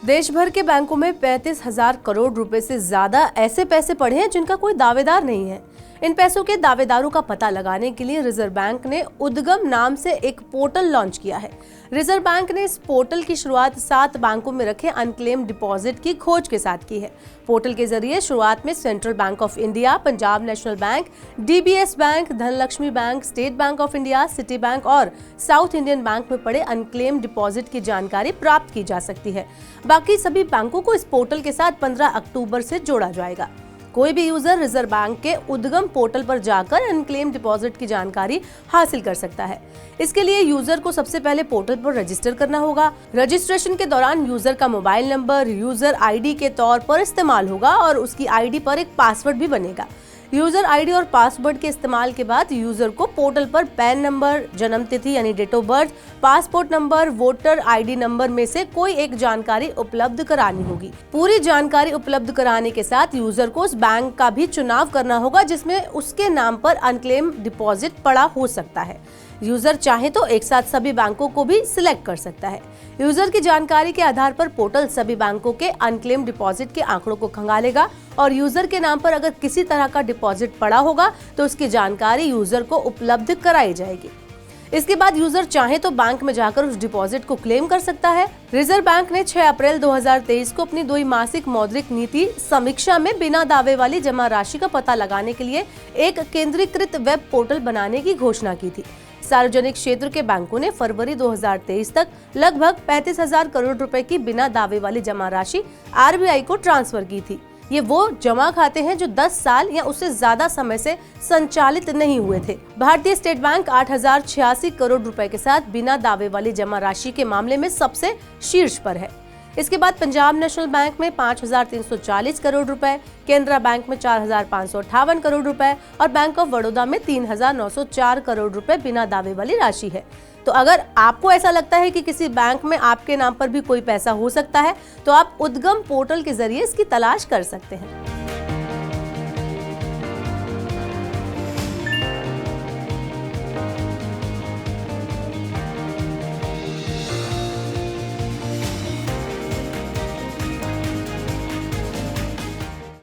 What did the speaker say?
देश भर के बैंकों में 35,000 करोड़ रुपए से ज्यादा ऐसे पैसे पड़े हैं जिनका कोई दावेदार नहीं है। इन पैसों के दावेदारों का पता लगाने के लिए रिजर्व बैंक ने उद्गम नाम से एक पोर्टल लॉन्च किया है। रिजर्व बैंक ने इस पोर्टल की शुरुआत 7 बैंकों में रखे अनक्लेम डिपॉजिट की खोज के साथ की है। पोर्टल के जरिए शुरुआत में central bank of India, Punjab national bank, DBS bank, Dhanlaxmi bank, state bank of India, city bank और साउथ इंडियन बैंक में पड़े अनक्लेम डिपॉजिट की जानकारी प्राप्त की जा सकती है। बाकी सभी बैंकों को इस पोर्टल के साथ 15 अक्टूबर से जोड़ा जाएगा। कोई भी यूजर रिजर्व बैंक के उद्गम पोर्टल पर जाकर अनक्लेम डिपॉजिट की जानकारी हासिल कर सकता है। इसके लिए यूजर को सबसे पहले पोर्टल पर रजिस्टर करना होगा। रजिस्ट्रेशन के दौरान यूजर का मोबाइल नंबर यूजर आईडी के तौर पर इस्तेमाल होगा और उसकी आईडी पर एक पासवर्ड भी बनेगा। यूजर आईडी और पासवर्ड के इस्तेमाल के बाद यूजर को पोर्टल पर पैन नंबर, जन्म तिथि यानी date of birth, passport number, voter ID number में से कोई एक जानकारी उपलब्ध करानी होगी। पूरी जानकारी उपलब्ध कराने के साथ यूजर को उस बैंक का भी चुनाव करना होगा जिसमें उसके नाम पर अनक्लेम डिपॉजिट पड़ा हो सकता है। यूजर चाहे तो एक साथ सभी बैंकों को भी सिलेक्ट कर सकता है। यूजर की जानकारी के आधार पर पोर्टल सभी बैंकों के अनक्लेम डिपॉजिट के आंकड़ों को खंगालेगा और यूजर के नाम पर अगर किसी तरह का डिपॉजिट पड़ा होगा तो उसकी जानकारी यूजर को उपलब्ध कराई जाएगी। इसके बाद यूजर चाहे तो बैंक में जाकर उस डिपॉजिट को क्लेम कर सकता है। रिजर्व बैंक ने 6 अप्रैल 2023 को अपनी द्विमासिक मौद्रिक नीति समीक्षा में बिना दावे वाली जमा राशि का पता लगाने के लिए एक केंद्रीकृत वेब पोर्टल बनाने की घोषणा की थी। सार्वजनिक क्षेत्र के बैंकों ने फरवरी 2023 तक लगभग 35,000 करोड़ रुपए की बिना दावे वाली जमा राशि आरबीआई को ट्रांसफर की थी। ये वो जमा खाते हैं जो 10 साल या उससे ज्यादा समय से संचालित नहीं हुए थे। भारतीय स्टेट बैंक 8,086 करोड़ रुपए के साथ बिना दावे वाली जमा राशि के मामले में सबसे शीर्ष पर है। इसके बाद पंजाब नेशनल बैंक में 5,340 करोड़ रुपए, केनरा बैंक में 4,558 करोड़ रुपए और बैंक ऑफ बड़ौदा में 3,904 करोड़ रुपए बिना दावे वाली राशि है। तो अगर आपको ऐसा लगता है कि किसी बैंक में आपके नाम पर भी कोई पैसा हो सकता है तो आप उद्गम पोर्टल के जरिए इसकी तलाश कर सकते हैं।